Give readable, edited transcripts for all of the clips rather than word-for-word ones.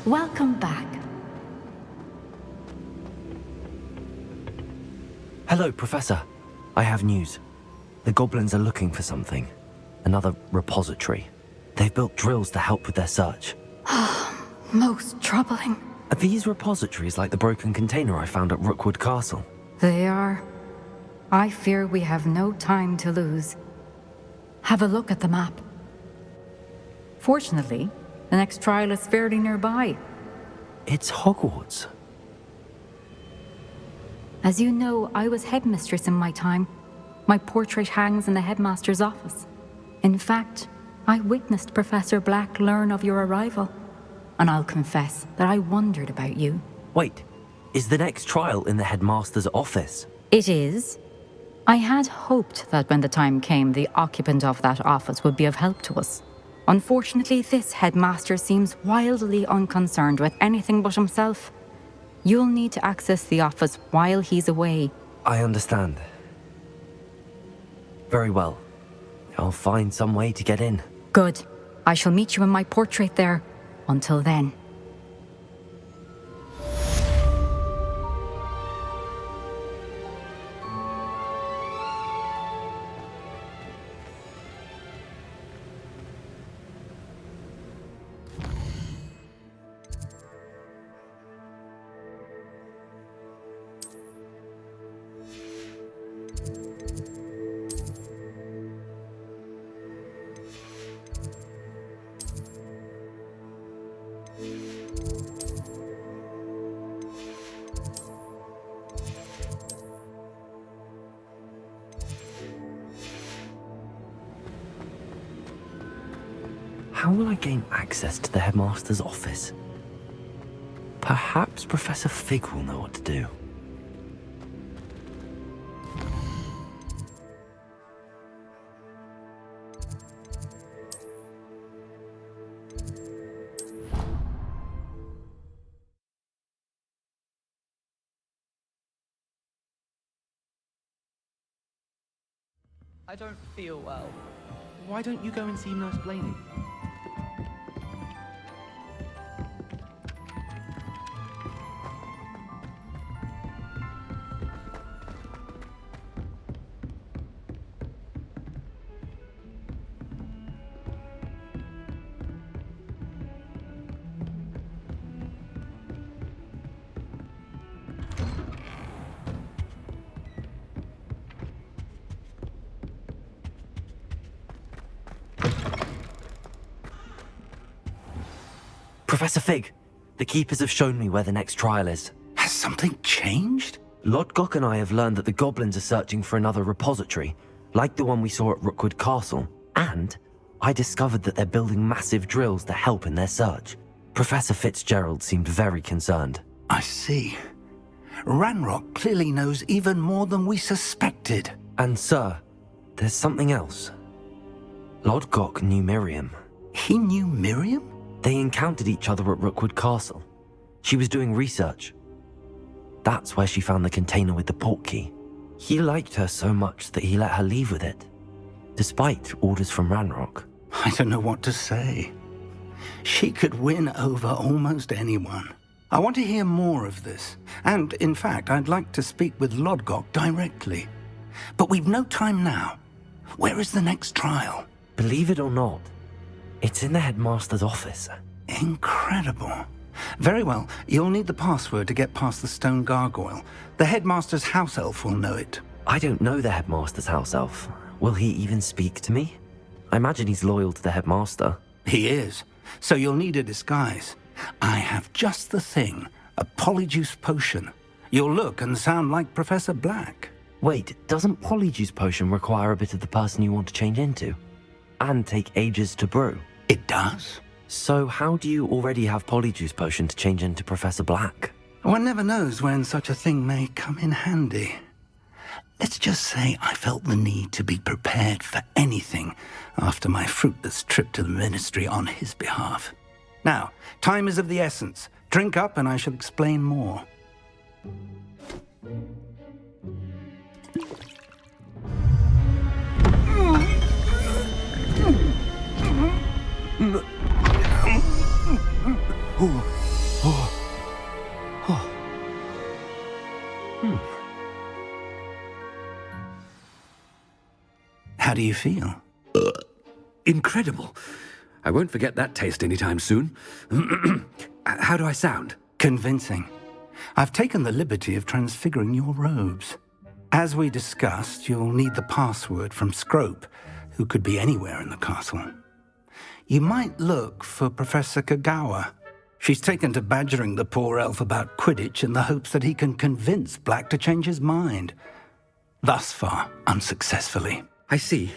Welcome back. Hello, Professor. I have news. The goblins are looking for something. Another repository. They've built drills to help with their search. Most troubling. Are these repositories like the broken container I found at Rookwood Castle? They are. I fear we have no time to lose. Have a look at the map. Fortunately, the next trial is fairly nearby. It's Hogwarts. As you know, I was headmistress in my time. My portrait hangs in the headmaster's office. In fact, I witnessed Professor Black learn of your arrival. And I'll confess that I wondered about you. Wait, is the next trial in the headmaster's office? It is. I had hoped that when the time came, the occupant of that office would be of help to us. Unfortunately, this headmaster seems wildly unconcerned with anything but himself. You'll need to access the office while he's away. I understand. Very well. I'll find some way to get in. Good. I shall meet you in my portrait there. Until then. How will I gain access to the headmaster's office? Perhaps Professor Fig will know what to do. I don't feel well. Why don't you go and see Nurse Blaney? Professor Fig, the Keepers have shown me where the next trial is. Has something changed? Lodgok and I have learned that the goblins are searching for another repository, like the one we saw at Rookwood Castle. And I discovered that they're building massive drills to help in their search. Professor Fitzgerald seemed very concerned. I see. Ranrock clearly knows even more than we suspected. And sir, there's something else. Lodgok knew Miriam. He knew Miriam? They encountered each other at Rookwood Castle. She was doing research. That's where she found the container with the portkey. He liked her so much that he let her leave with it, despite orders from Ranrock. I don't know what to say. She could win over almost anyone. I want to hear more of this. And, in fact, I'd like to speak with Lodgok directly. But we've no time now. Where is the next trial? Believe it or not, it's in the headmaster's office. Incredible. Very well. You'll need the password to get past the stone gargoyle. The headmaster's house elf will know it. I don't know the headmaster's house elf. Will he even speak to me? I imagine he's loyal to the headmaster. He is. So you'll need a disguise. I have just the thing. A polyjuice potion. You'll look and sound like Professor Black. Wait, doesn't Polyjuice Potion require a bit of the person you want to change into? And take ages to brew? It does. So how do you already have Polyjuice Potion to change into Professor Black? One never knows when such a thing may come in handy. Let's just say I felt the need to be prepared for anything after my fruitless trip to the ministry on his behalf. Now, time is of the essence. Drink up and I shall explain more. How do you feel? Incredible. I won't forget that taste anytime soon. How do I sound? Convincing. I've taken the liberty of transfiguring your robes. As we discussed, you'll need the password from Scrope, who could be anywhere in the castle. You might look for Professor Kagawa. She's taken to badgering the poor elf about Quidditch in the hopes that he can convince Black to change his mind. Thus far, unsuccessfully. I see.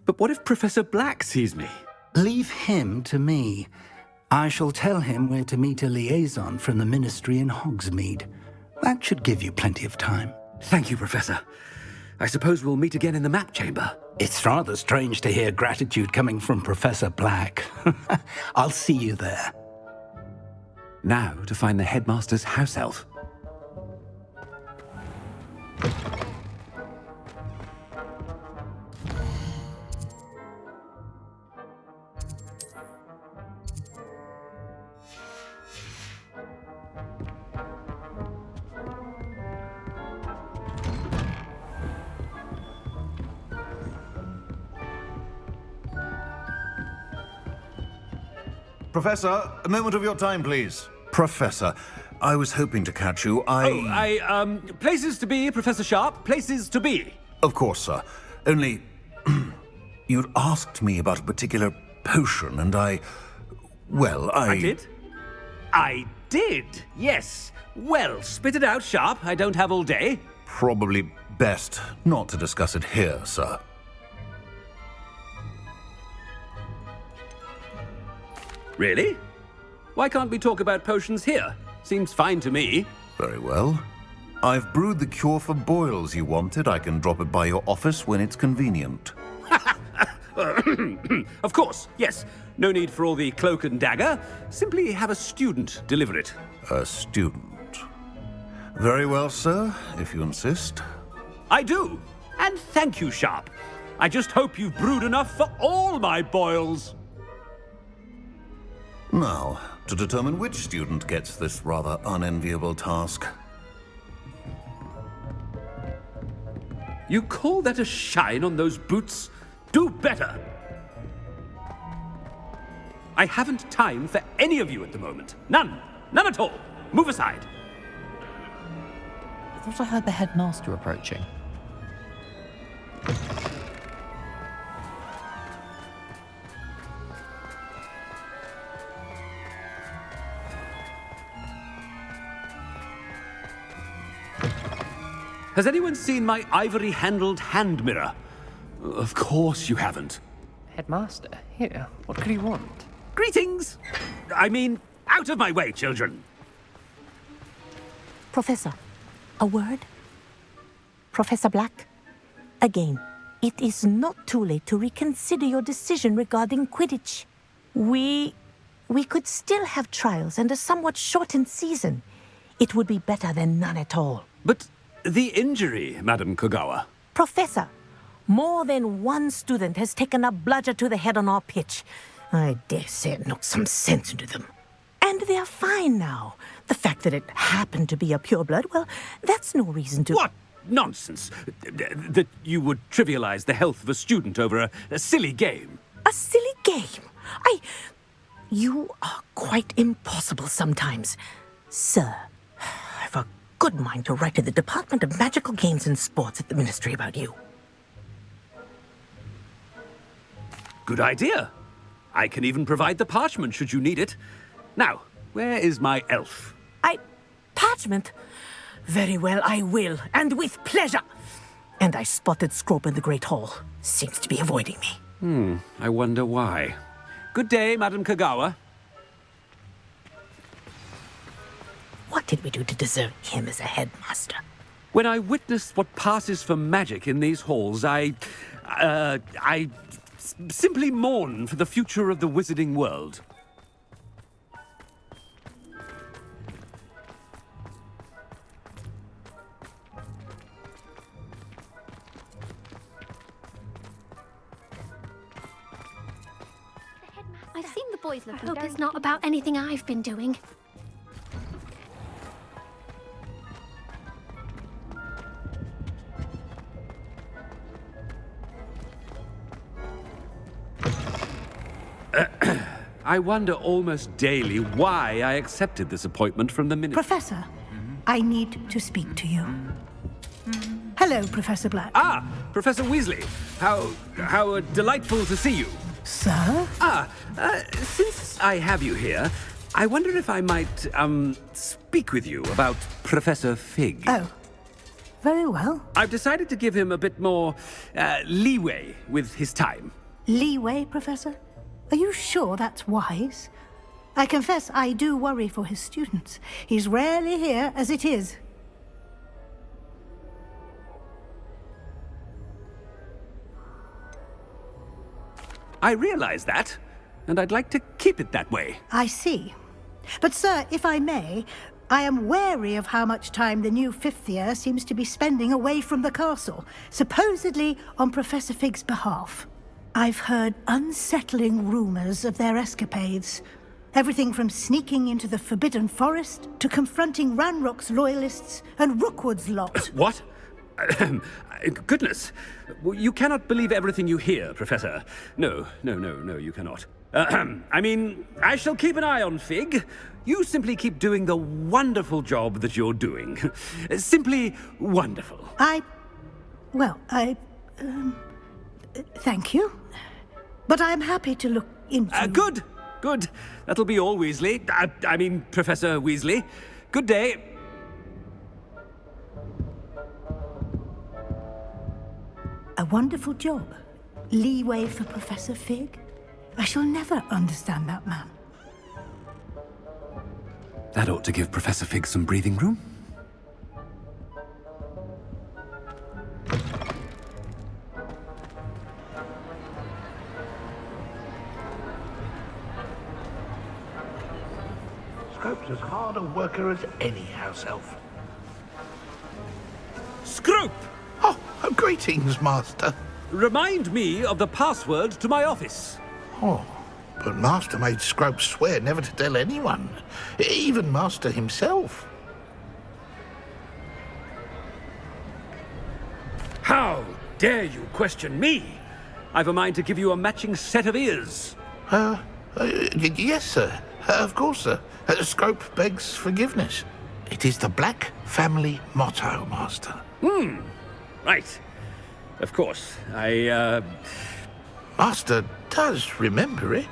But what if Professor Black sees me? Leave him to me. I shall tell him where to meet a liaison from the Ministry in Hogsmeade. That should give you plenty of time. Thank you, Professor. I suppose we'll meet again in the map chamber. It's rather strange to hear gratitude coming from Professor Black. I'll see you there. Now to find the headmaster's house elf. Professor, a moment of your time, please. Professor, I was hoping to catch you. Places to be, Professor Sharp. Places to be. Of course, sir. Only, you'd asked me about a particular potion, and I did? I did, yes. Well, spit it out, Sharp. I don't have all day. Probably best not to discuss it here, sir. Really? Why can't we talk about potions here? Seems fine to me. Very well. I've brewed the cure for boils you wanted. I can drop it by your office when it's convenient. Of course, yes. No need for all the cloak and dagger. Simply have a student deliver it. A student. Very well, sir, if you insist. I do. And thank you, Sharp. I just hope you've brewed enough for all my boils. Now, to determine which student gets this rather unenviable task. You call that a shine on those boots? Do better! I haven't time for any of you at the moment. None. None at all. Move aside. I thought I heard the headmaster approaching. Has anyone seen my ivory-handled hand mirror? Of course you haven't. Headmaster? Here, what could he want? Greetings! I mean, out of my way, children. Professor, a word? Professor Black? Again, it is not too late to reconsider your decision regarding Quidditch. We could still have trials and a somewhat shortened season. It would be better than none at all. But the injury, Madam Kagawa. Professor, more than one student has taken a bludger to the head on our pitch. I dare say it knocked some sense into them. And they're fine now. The fact that it happened to be a pureblood, well, that's no reason to... What nonsense! That you would trivialize the health of a student over a silly game. A silly game? You are quite impossible sometimes. Sir, I've a good mind to write to the Department of Magical Games and Sports at the Ministry about you. Good idea. I can even provide the parchment should you need it. Now, where is my elf? Parchment? Very well, I will, and with pleasure. And I spotted Scrope in the Great Hall. Seems to be avoiding me. I wonder why. Good day, Madam Kagawa. What did we do to deserve him as a headmaster? When I witness what passes for magic in these halls, I simply mourn for the future of the wizarding world. I've seen the boys looking. I hope it's not about anything I've been doing. I wonder almost daily why I accepted this appointment from the minister. Professor, I need to speak to you. Hello, Professor Black. Ah, Professor Weasley. How delightful to see you. Sir? Since I have you here, I wonder if I might, speak with you about Professor Fig. Oh, very well. I've decided to give him a bit more, leeway with his time. Leeway, Professor? Are you sure that's wise? I confess I do worry for his students. He's rarely here as it is. I realize that, and I'd like to keep it that way. I see. But, sir, if I may, I am wary of how much time the new fifth year seems to be spending away from the castle, supposedly on Professor Fig's behalf. I've heard unsettling rumors of their escapades. Everything from sneaking into the Forbidden Forest to confronting Ranrock's loyalists and Rookwood's lot. What? Goodness. You cannot believe everything you hear, Professor. No, you cannot. I mean, I shall keep an eye on Fig. You simply keep doing the wonderful job that you're doing. Simply wonderful. Thank you. But I'm happy to look into... Good. That'll be all, Weasley. I mean, Professor Weasley. Good day. A wonderful job. Leeway for Professor Fig. I shall never understand that man. That ought to give Professor Fig some breathing room. Scrope's as hard a worker as any house elf. Scrope! Oh, greetings, Master. Remind me of the password to my office. Oh, but Master made Scrope swear never to tell anyone, even Master himself. How dare you question me? I've a mind to give you a matching set of ears. Yes, sir. Of course, sir. Scrope begs forgiveness. It is the Black family motto, Master. Right. Of course. Master does remember it.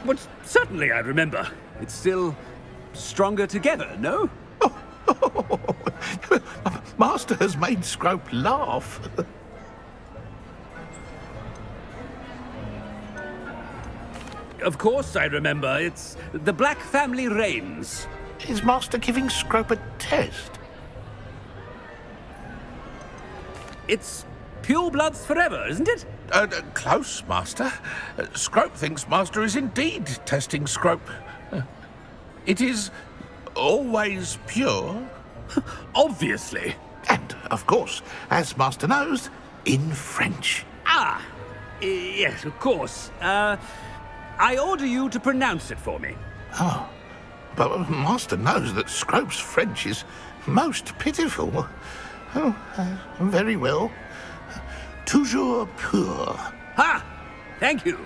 But certainly I remember. It's still stronger together, no? Master has made Scrope laugh. Of course I remember. It's the Black family reigns. Is Master giving Scrope a test? It's purebloods forever, isn't it? Close, Master. Scrope thinks Master is indeed testing Scrope. It is always pure. Obviously. And, of course, as Master knows, in French. Yes, of course. I order you to pronounce it for me. Oh, but Master knows that Scrope's French is most pitiful. Oh, very well. Toujours pur. Ha! Thank you.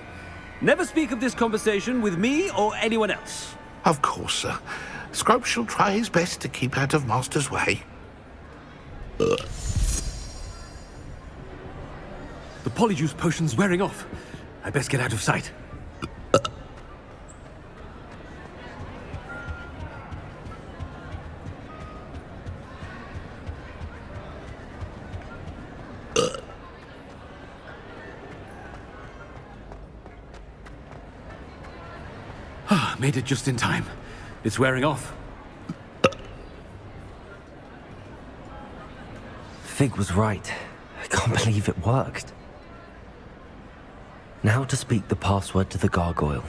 Never speak of this conversation with me or anyone else. Of course, sir. Scrope shall try his best to keep out of Master's way. The polyjuice potion's wearing off. I best get out of sight. Made it just in time. It's wearing off. Fig was right. I can't believe it worked. Now to speak the password to the gargoyle.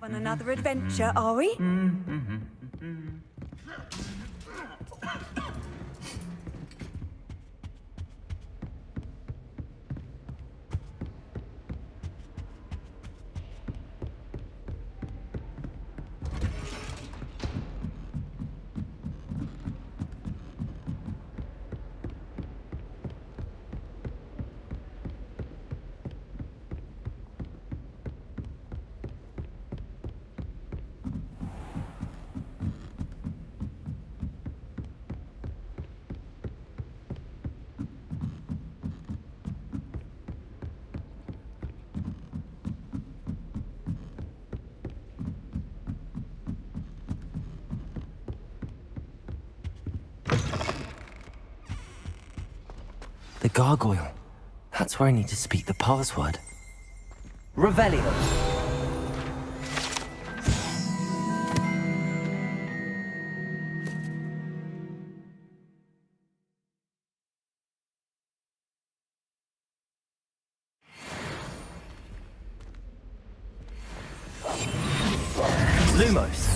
On another adventure, are we? The gargoyle. That's where I need to speak the password. Revelio. Lumos.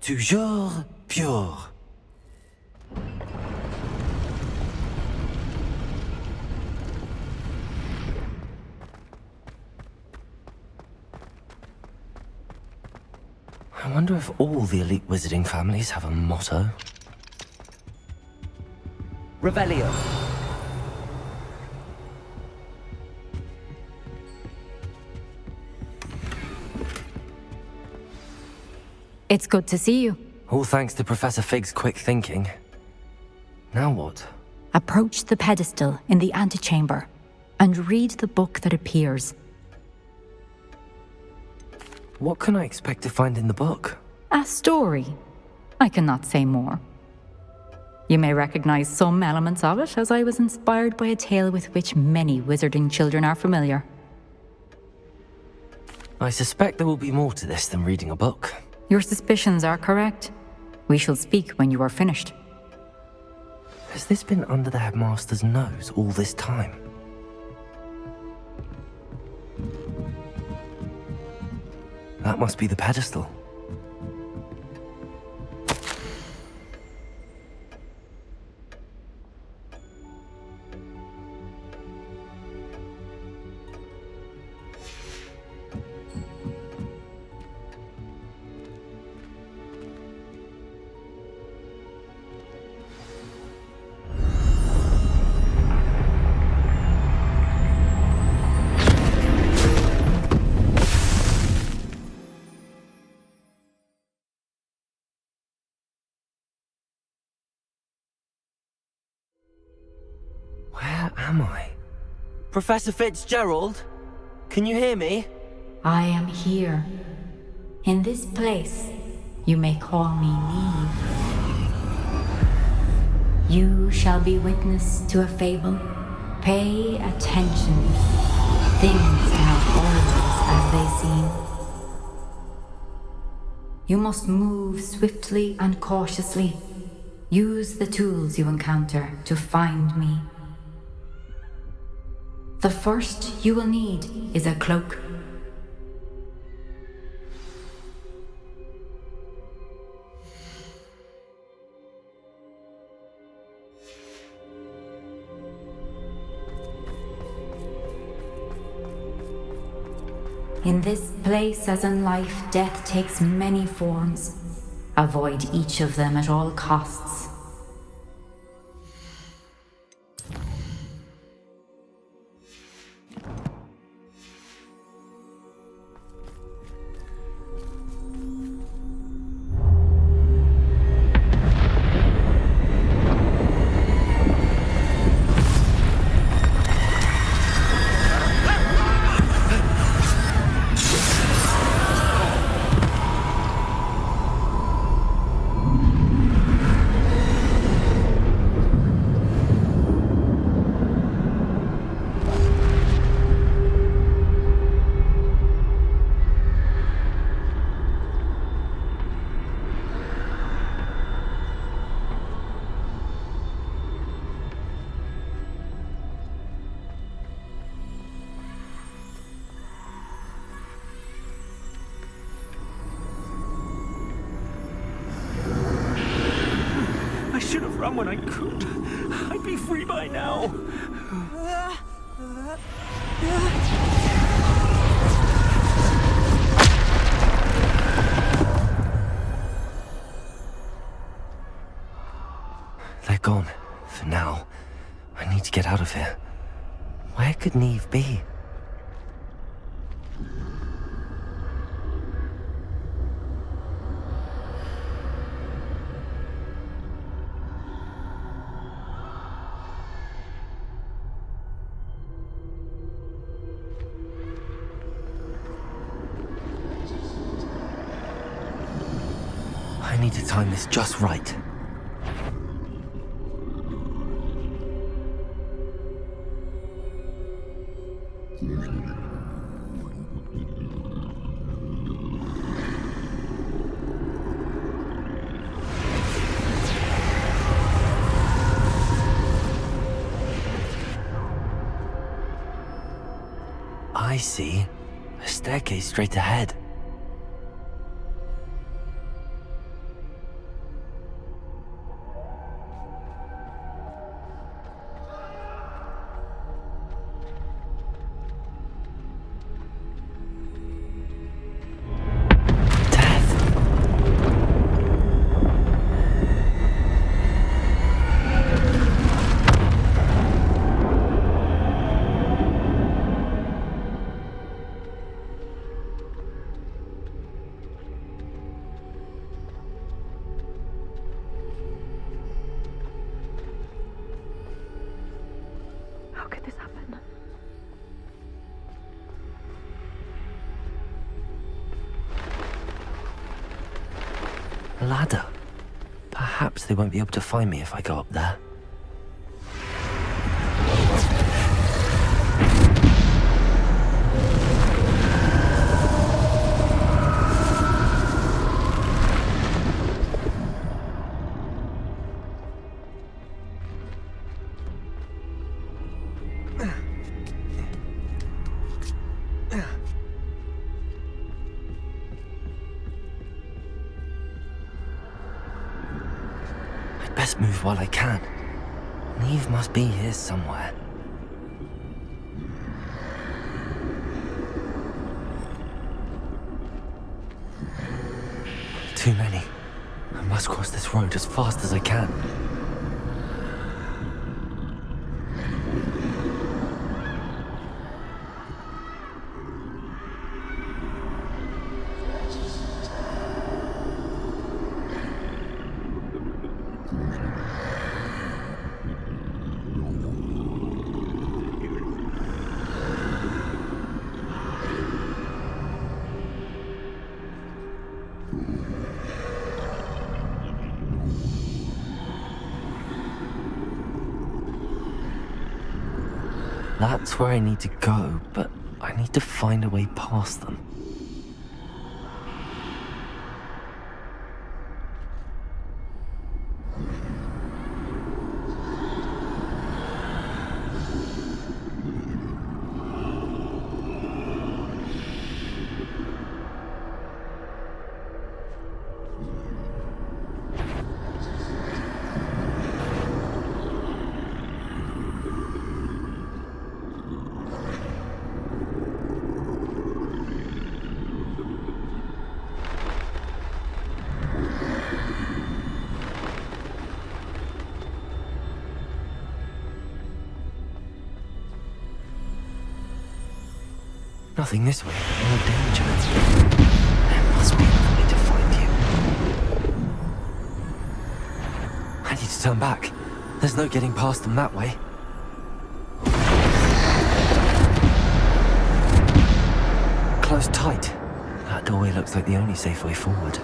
Toujours pure. I wonder if all the elite wizarding families have a motto. Revelio. It's good to see you. All thanks to Professor Fig's quick thinking. Now what? Approach the pedestal in the antechamber and read the book that appears. What can I expect to find in the book? A story. I cannot say more. You may recognize some elements of it, as I was inspired by a tale with which many wizarding children are familiar. I suspect there will be more to this than reading a book. Your suspicions are correct. We shall speak when you are finished. Has this been under the headmaster's nose all this time? That must be the pedestal. Where am I? Professor Fitzgerald? Can you hear me? I am here. In this place, you may call me Niamh. You shall be witness to a fable. Pay attention. Things are not always as they seem. You must move swiftly and cautiously. Use the tools you encounter to find me. The first you will need is a cloak. In this place, as in life, death takes many forms. Avoid each of them at all costs. run when I could. I'd be free by now. They're gone. For now. I need to get out of here. Where could Niamh be? I need to time this just right. I see. A staircase straight ahead. How could this happen? A ladder. Perhaps they won't be able to find me if I go up there. Best move while I can. Niamh must be here somewhere. Too many. I must cross this road as fast as I can. That's where I need to go, but I need to find a way past them. Nothing this way, more danger. There must be another way to find you. I need to turn back. There's no getting past them that way. Close tight. That doorway looks like the only safe way forward.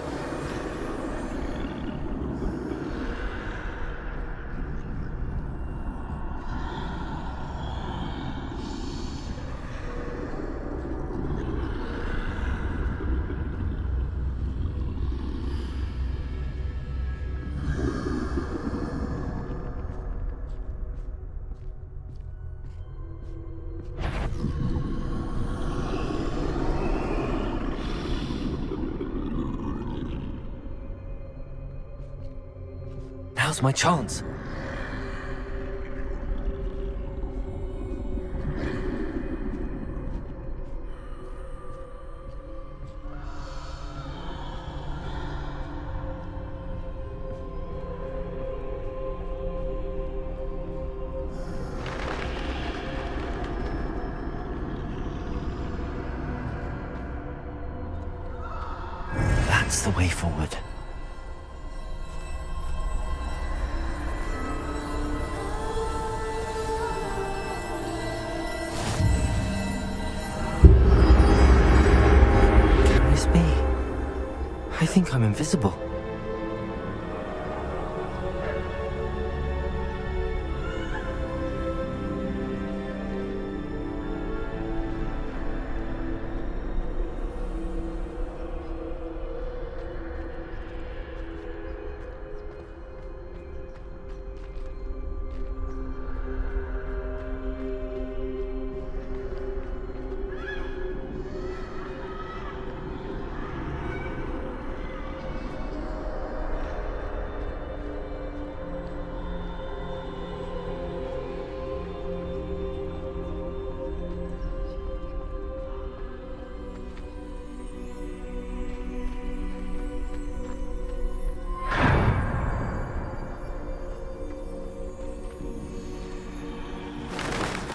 Now's my chance. That's the way forward. Can this be? I think I'm invisible.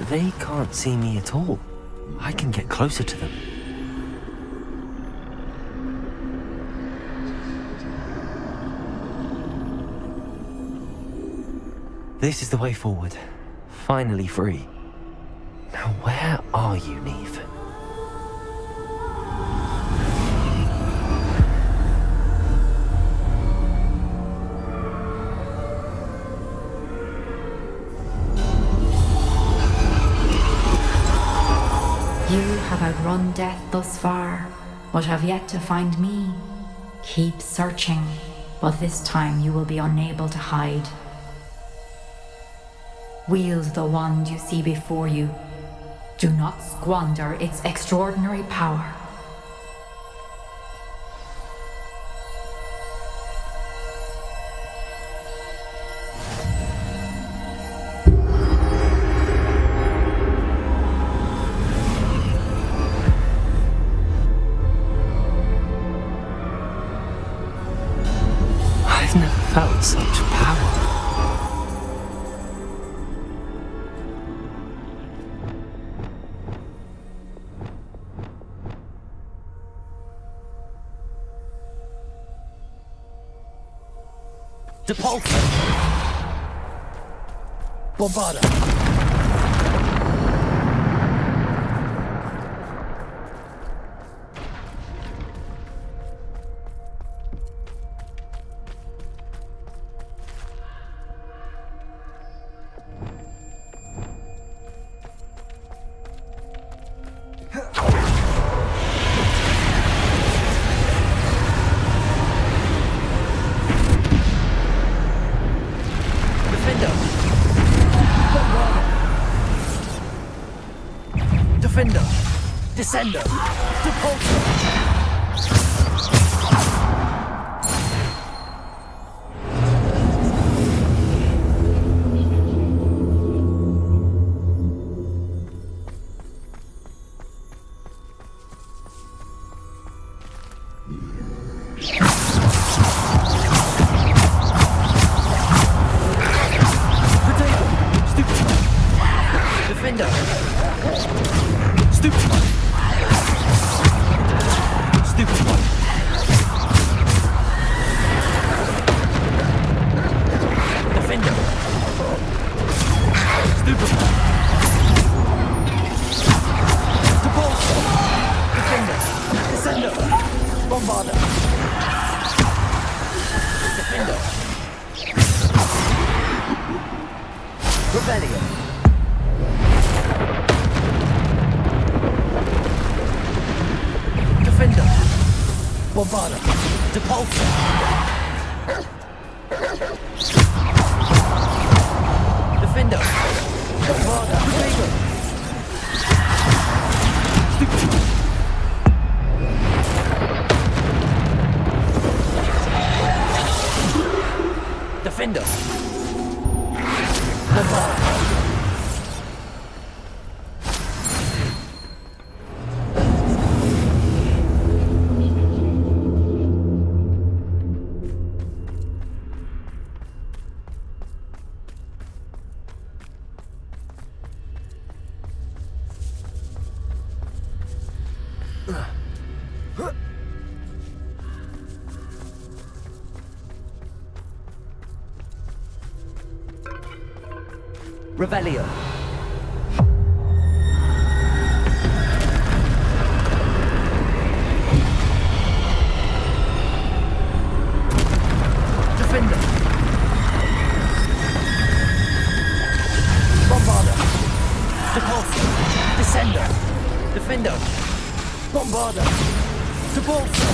They can't see me at all. I can get closer to them. This is the way forward. Finally free. Now where are you, Niamh? You have outrun death thus far, but have yet to find me. Keep searching, but this time you will be unable to hide. Wield the wand you see before you. Do not squander its extraordinary power. I've never felt such power. Depulso! Bombada! Defender! Descender! Depulso! Defender! Stupid one! Stupid one! Defender! Stupid one! Depulso! Defender! Descender! Bombarder! Defender! Rebellion! Defender! Bombada! Depulso! Defender! Bombada! Defender! Stupid! Defender! Bombada! Revelio. Defender. Bombarder. Depulso. Descender. Defender. Bombarder. Depulso.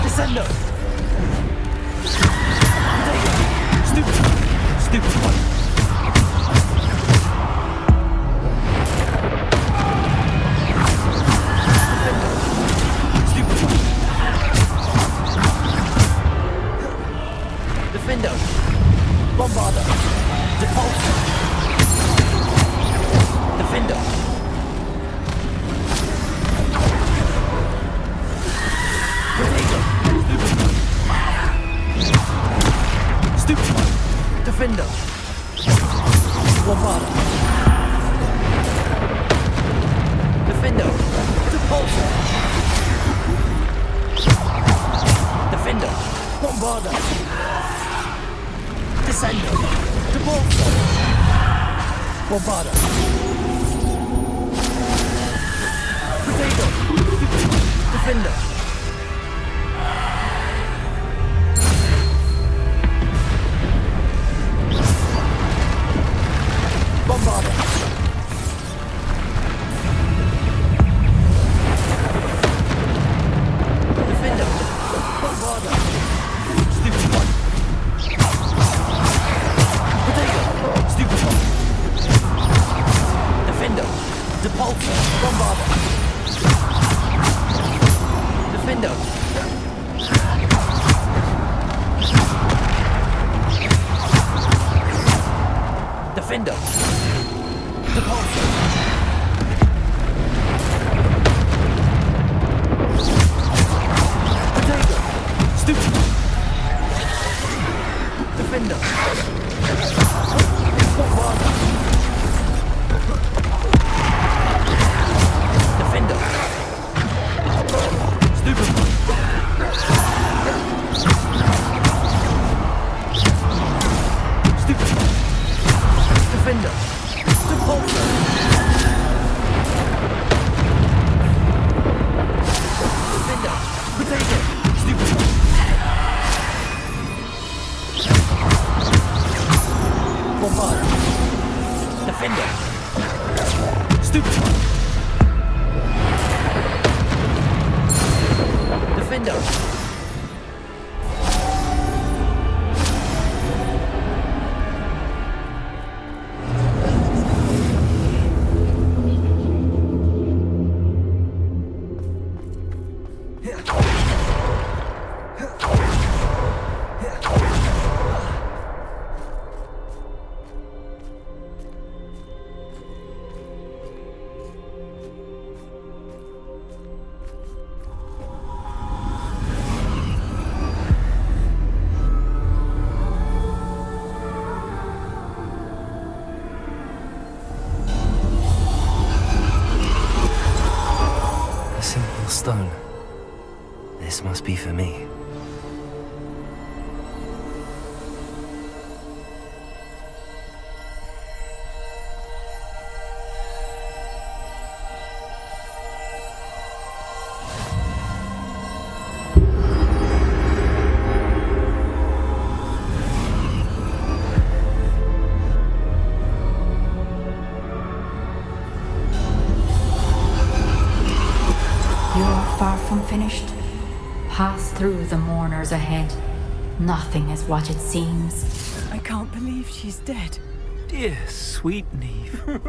Descender. Stupid one. Defender. Bombarder. Depulso. Defender. Stupid one. Defender. Bombarder. Defender. Depulso. Defender. Bombarder. Descender. Depulso. Bombarder. Potato. Defender. Bombarder. Defender. Bombarder. Stupid one. Potato. Stupid one. Defender. Depulso. Bombarder. Defender. Defender. Depulso. Potato. Stupid. Defender. Bombarder. Defender. Stupid. Stupid. Defender. Depulso. Defender. Potato. Stupid. Bombarder. Defender. Stupid. Defender. A simple stone. This must be for me. You're far from finished. Pass through the mourners ahead. Nothing is what it seems. I can't believe she's dead. Dear, sweet Niamh.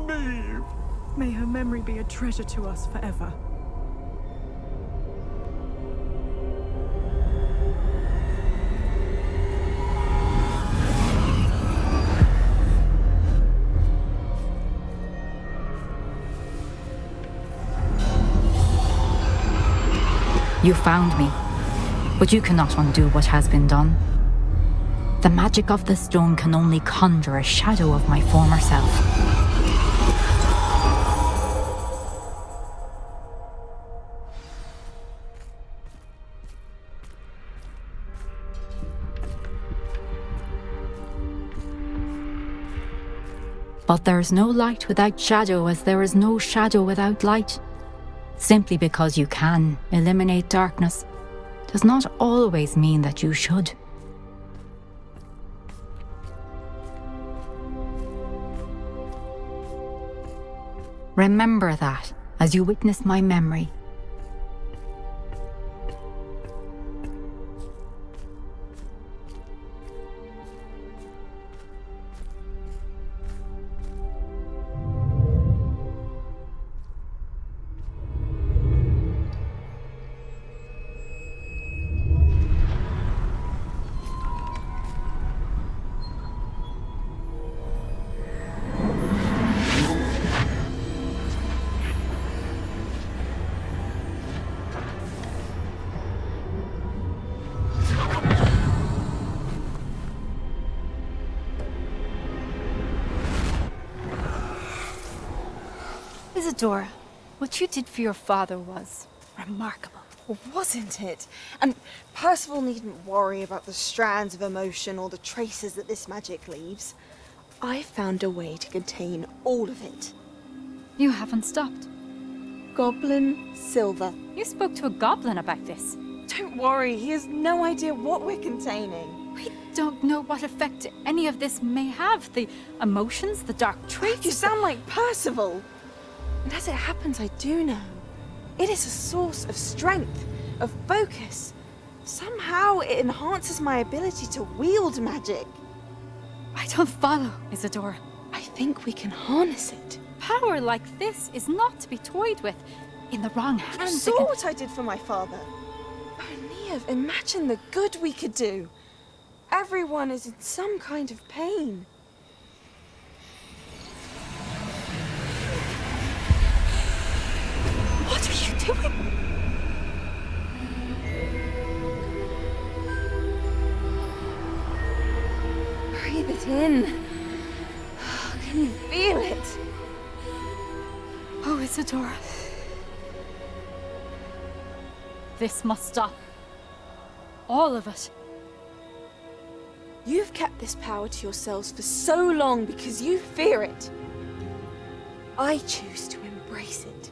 Niamh! May her memory be a treasure to us forever. You found me, but you cannot undo what has been done. The magic of the stone can only conjure a shadow of my former self. But there's no light without shadow, as there is no shadow without light. Simply because you can eliminate darkness does not always mean that you should. Remember that as you witness my memory. Isadora, what you did for your father was remarkable. Well, wasn't it? And Percival needn't worry about the strands of emotion or the traces that this magic leaves. I found a way to contain all of it. You haven't stopped. Goblin silver. You spoke to a goblin about this. Don't worry, he has no idea what we're containing. We don't know what effect any of this may have. The emotions, the dark traits. You sound like Percival. And as it happens, I do know. It is a source of strength, of focus. Somehow it enhances my ability to wield magic. I don't follow, Isadora. I think we can harness it. Power like this is not to be toyed with. In the wrong hands. You saw what I did for my father. Oh, Niamh, imagine the good we could do. Everyone is in some kind of pain. What are you doing? Breathe it in. Can you feel it? Oh, Isadora. This must stop. All of it. You've kept this power to yourselves for so long because you fear it. I choose to embrace it.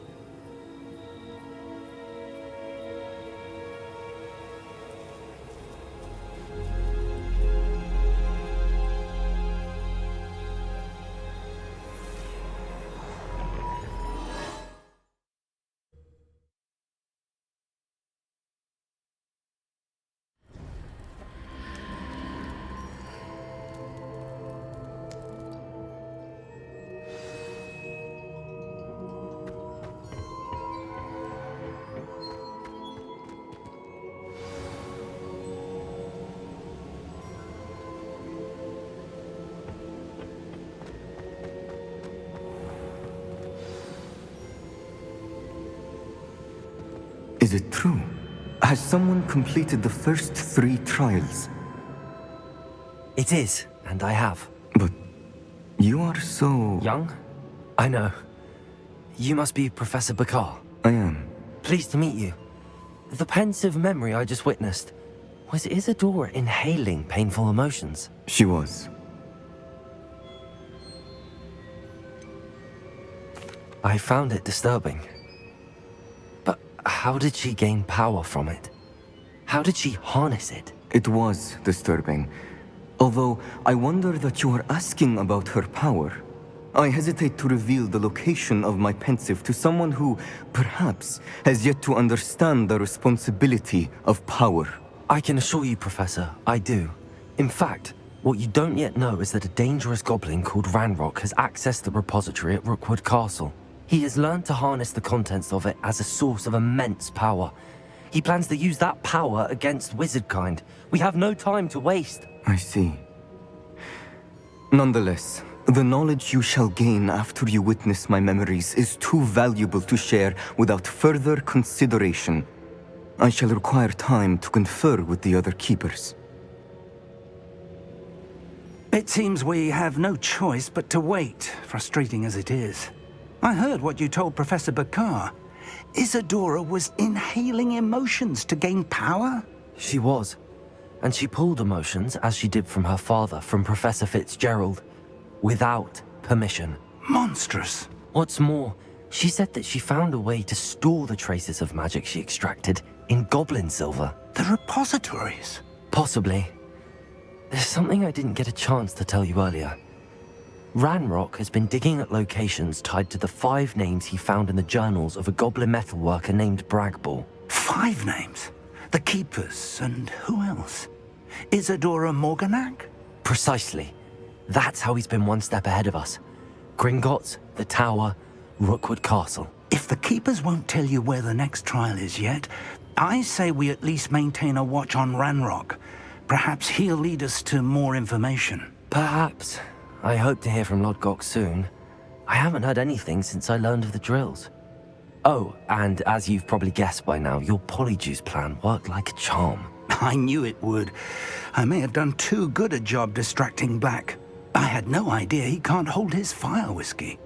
Is it true? Has someone completed the first 3 trials? It is, and I have. But you are so... young? I know. You must be Professor Bakar. I am. Pleased to meet you. The pensive memory I just witnessed, was Isadora inhaling painful emotions? She was. I found it disturbing. But how did she gain power from it? How did she harness it? It was disturbing. Although I wonder that you are asking about her power. I hesitate to reveal the location of my pensive to someone who, perhaps, has yet to understand the responsibility of power. I can assure you, Professor, I do. In fact, what you don't yet know is that a dangerous goblin called Ranrock has accessed the repository at Rookwood Castle. He has learned to harness the contents of it as a source of immense power. He plans to use that power against wizardkind. We have no time to waste. I see. Nonetheless, the knowledge you shall gain after you witness my memories is too valuable to share without further consideration. I shall require time to confer with the other keepers. It seems we have no choice but to wait, frustrating as it is. I heard what you told Professor Bakar. Isadora was inhaling emotions to gain power? She was. And she pulled emotions, as she did from her father, from Professor Fitzgerald, without permission. Monstrous. What's more, she said that she found a way to store the traces of magic she extracted in goblin silver. The repositories. Possibly. There's something I didn't get a chance to tell you earlier. Ranrock has been digging at locations tied to the 5 names he found in the journals of a goblin metalworker named Bragball. 5 names? The Keepers, and who else? Isadora Morganac? Precisely. That's how he's been one step ahead of us. Gringotts, the Tower, Rookwood Castle. If the Keepers won't tell you where the next trial is yet, I say we at least maintain a watch on Ranrock. Perhaps he'll lead us to more information. Perhaps. I hope to hear from Lodgok soon. I haven't heard anything since I learned of the drills. Oh, and as you've probably guessed by now, your Polyjuice plan worked like a charm. I knew it would. I may have done too good a job distracting Black. I had no idea he can't hold his fire whiskey.